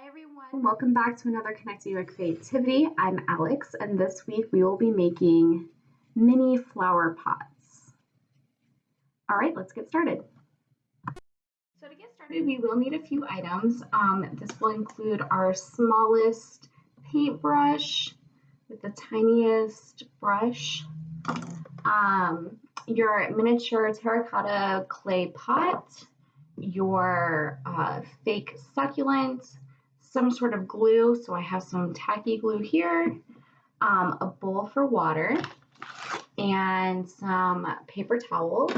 Hi everyone, welcome back to another Connecting with Creativity. I'm Alex, and this week we will be making mini flower pots. All right, let's get started. So to get started, we will need a few items. This will include our smallest paintbrush with the tiniest brush, your miniature terracotta clay pot, your fake succulent, some sort of glue. So I have some tacky glue here, a bowl for water, and some paper towels,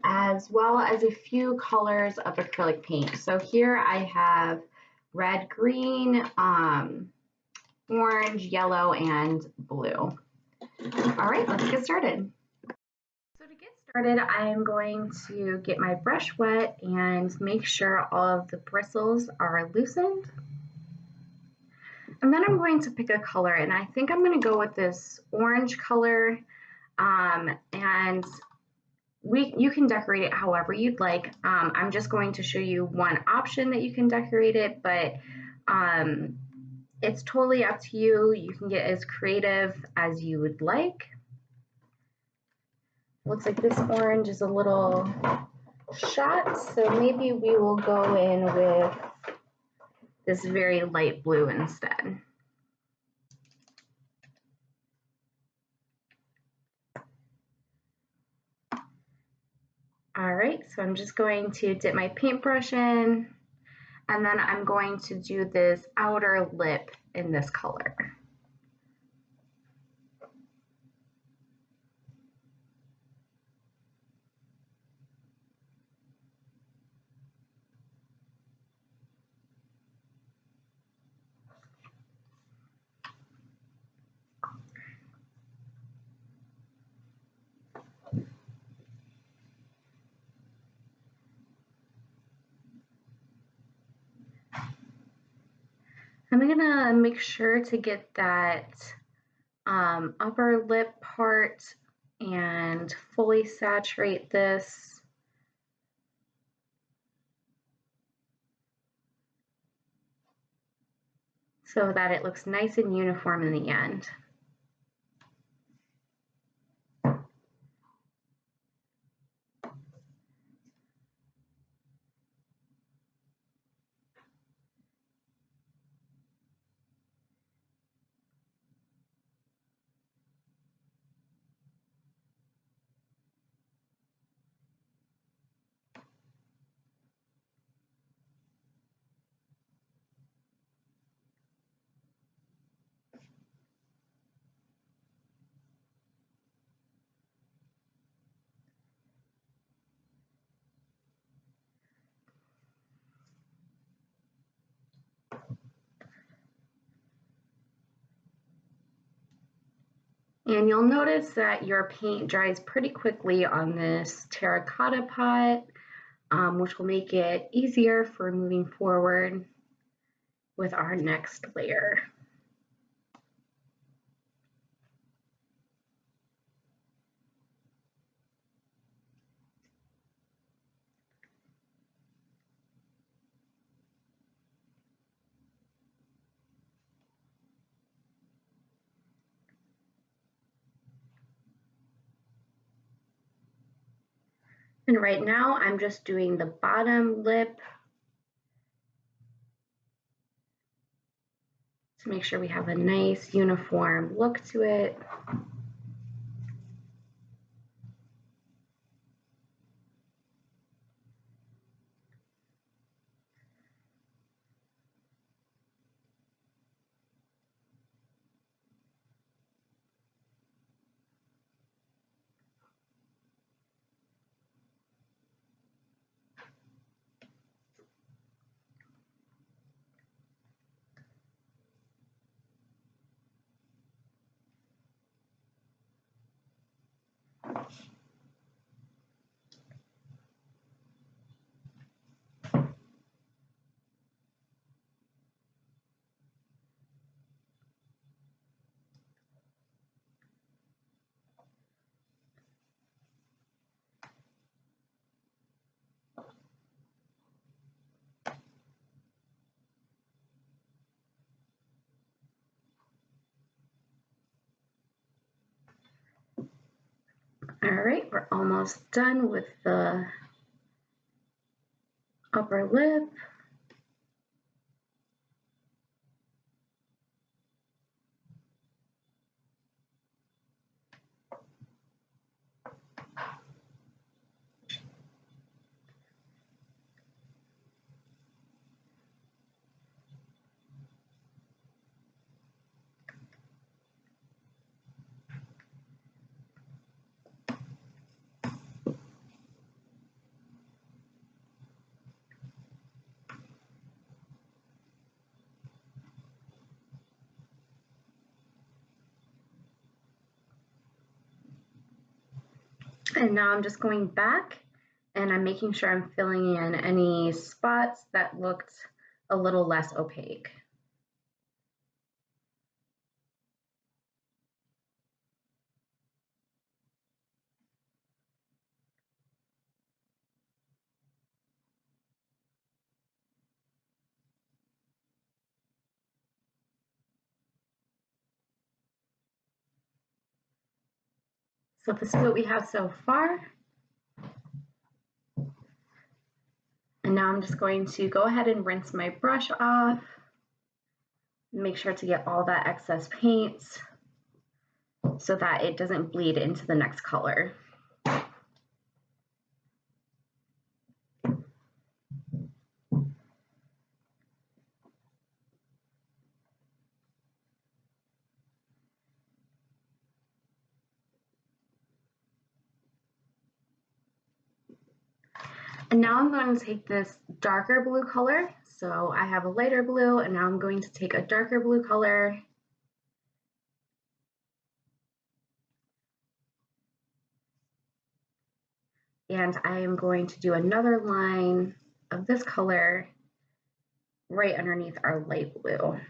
as well as a few colors of acrylic paint. So here I have red, green, orange, yellow, and blue. All right, let's get started. So to get started, I am going to get my brush wet and make sure all of the bristles are loosened. And then I'm going to pick a color, and I think I'm going to go with this orange color, and you can decorate it however you'd like. I'm just going to show you one option that you can decorate it, but it's totally up to you. You can get as creative as you would like. Looks like this orange is a little shot, so maybe we will go in with this very light blue instead. All right, so I'm just going to dip my paintbrush in, and then I'm going to do this outer lip in this color. I'm gonna make sure to get that upper lip part and fully saturate this. So that it looks nice and uniform in the end. And you'll notice that your paint dries pretty quickly on this terracotta pot, which will make it easier for moving forward with our next layer. And right now I'm just doing the bottom lip to make sure we have a nice uniform look to it. All right, we're almost done with the upper lip. And now I'm just going back and I'm making sure I'm filling in any spots that looked a little less opaque. So this is what we have so far. And now I'm just going to go ahead and rinse my brush off. Make sure to get all that excess paint so that it doesn't bleed into the next color. And now I'm going to take this darker blue color. So I have a lighter blue, and now I'm going to take a darker blue color. And I am going to do another line of this color right underneath our light blue.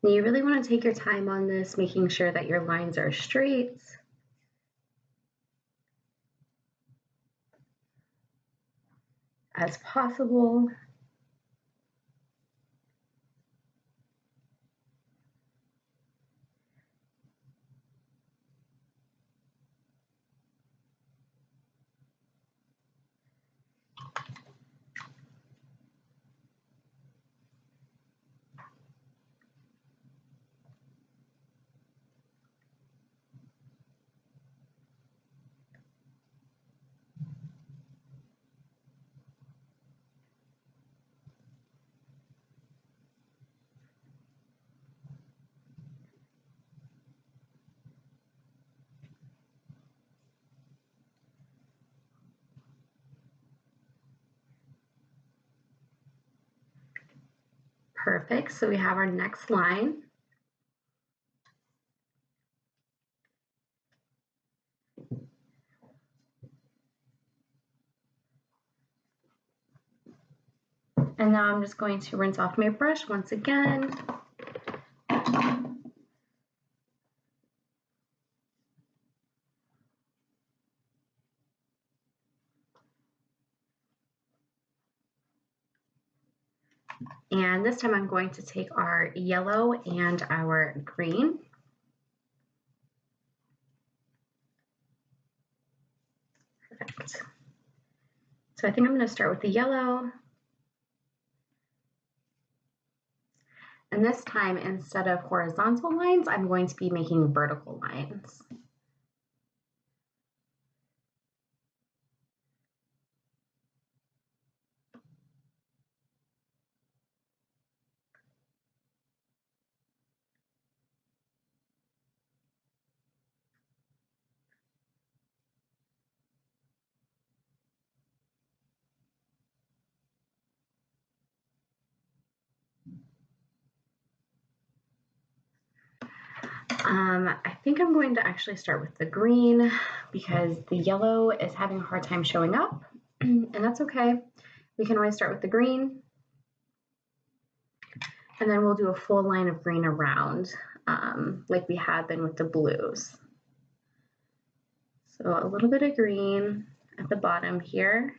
You really want to take your time on this, making sure that your lines are straight. As possible. Perfect, so we have our next line. And now I'm just going to rinse off my brush once again. And this time I'm going to take our yellow and our green. Perfect. So I think I'm going to start with the yellow. And this time, instead of horizontal lines, I'm going to be making vertical lines. I think I'm going to actually start with the green because the yellow is having a hard time showing up, and that's okay. We can always start with the green, and then we'll do a full line of green around, like we have been with the blues. So a little bit of green at the bottom here.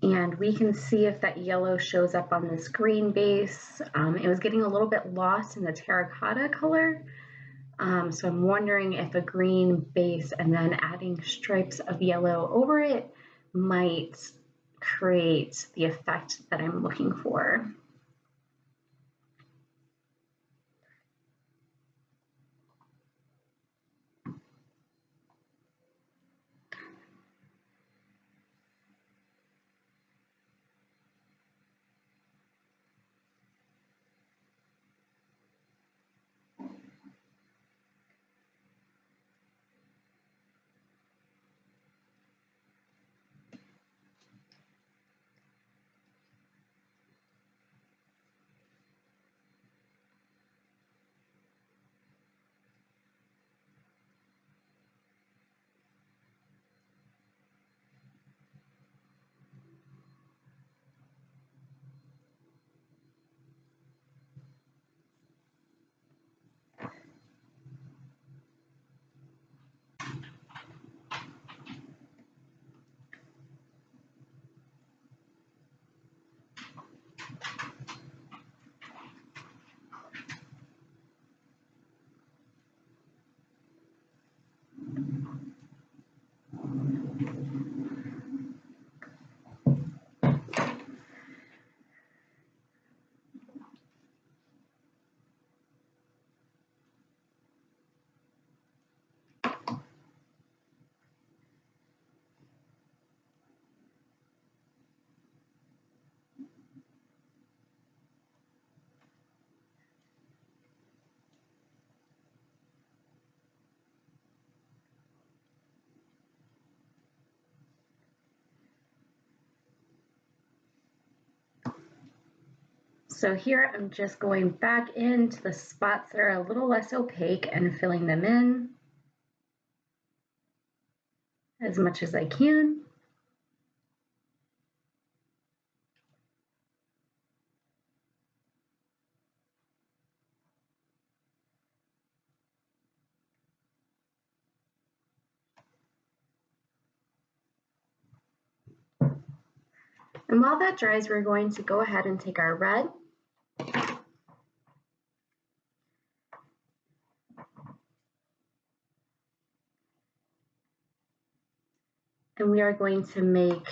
And we can see if that yellow shows up on this green base. It was getting a little bit lost in the terracotta color. So I'm wondering if a green base and then adding stripes of yellow over it might create the effect that I'm looking for. So here I'm just going back into the spots that are a little less opaque and filling them in as much as I can. And while that dries, we're going to go ahead and take our red and we are going to make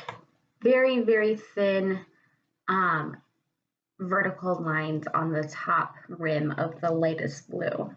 very, very thin vertical lines on the top rim of the lightest blue.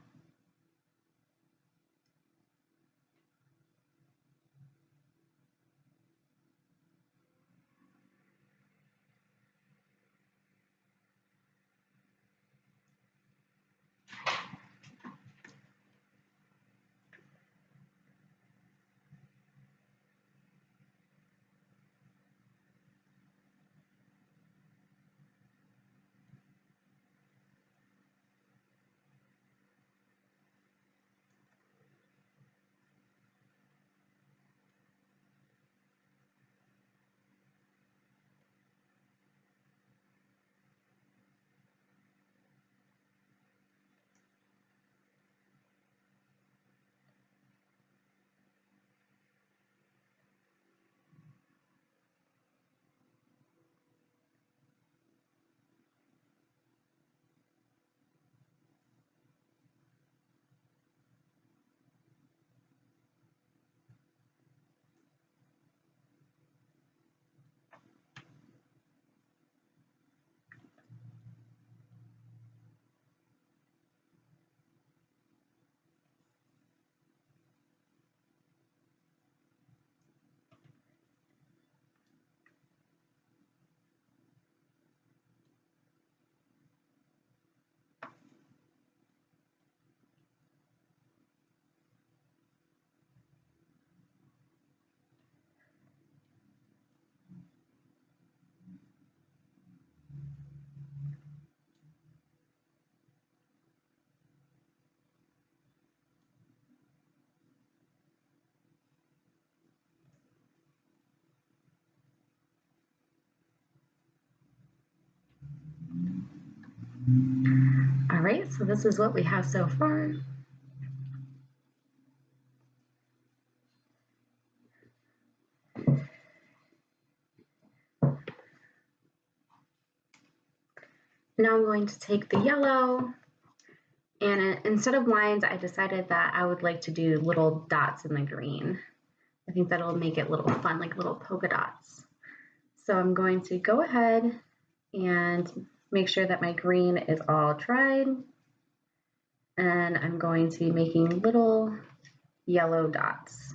All right, so this is what we have so far. Now I'm going to take the yellow, and instead of lines, I decided that I would like to do little dots in the green. I think that'll make it a little fun, like little polka dots. So I'm going to go ahead and make sure that my green is all dried. And I'm going to be making little yellow dots.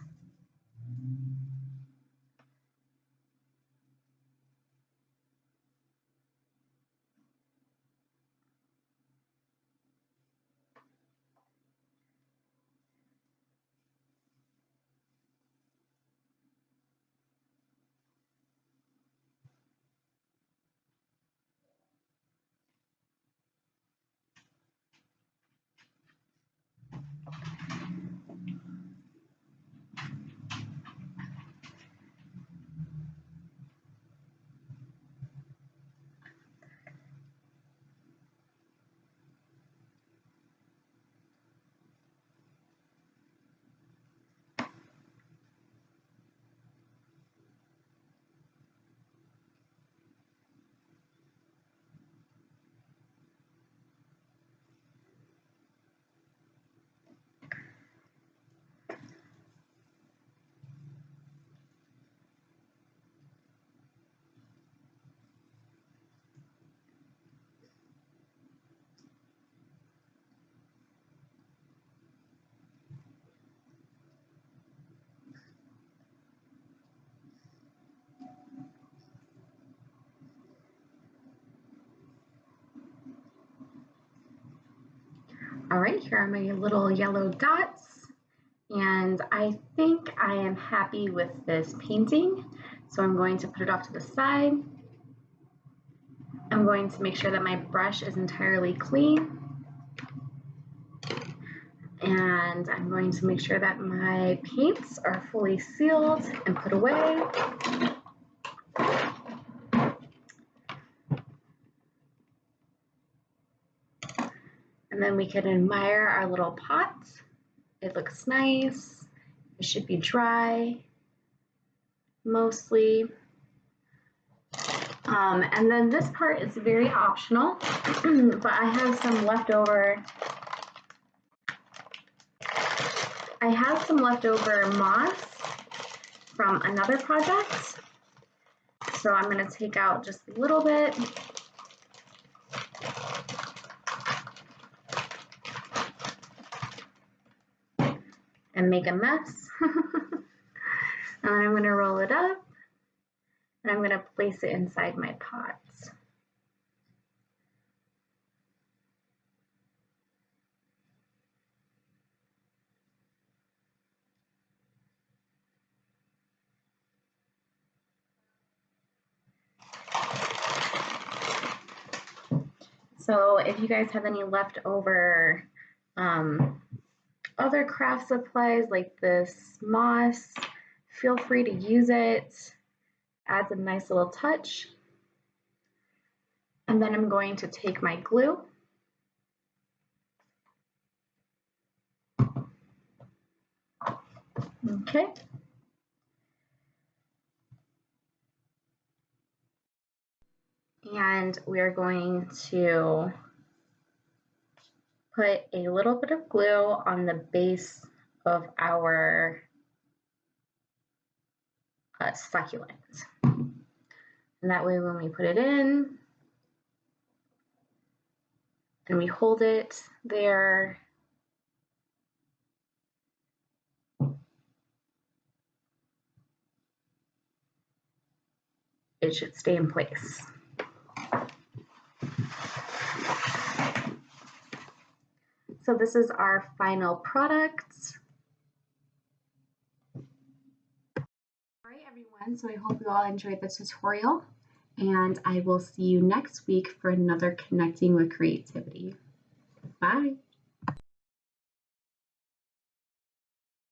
All right, here are my little yellow dots. And I think I am happy with this painting. So I'm going to put it off to the side. I'm going to make sure that my brush is entirely clean. And I'm going to make sure that my paints are fully sealed and put away. And then we can admire our little pot. It looks nice. It should be dry, mostly. And then this part is very optional, but I have some leftover. I have some leftover moss from another project. So I'm going to take out just a little bit. And make a mess. And I'm going to roll it up and I'm going to place it inside my pots. So if you guys have any leftover other craft supplies like this moss, feel free to use it. Adds a nice little touch. And then I'm going to take my glue. Okay. And we're going to put a little bit of glue on the base of our succulent. And that way when we put it in and we hold it there, it should stay in place. So this is our final product. All right, everyone, so I hope you all enjoyed the tutorial, and I will see you next week for another Connecting with Creativity. Bye.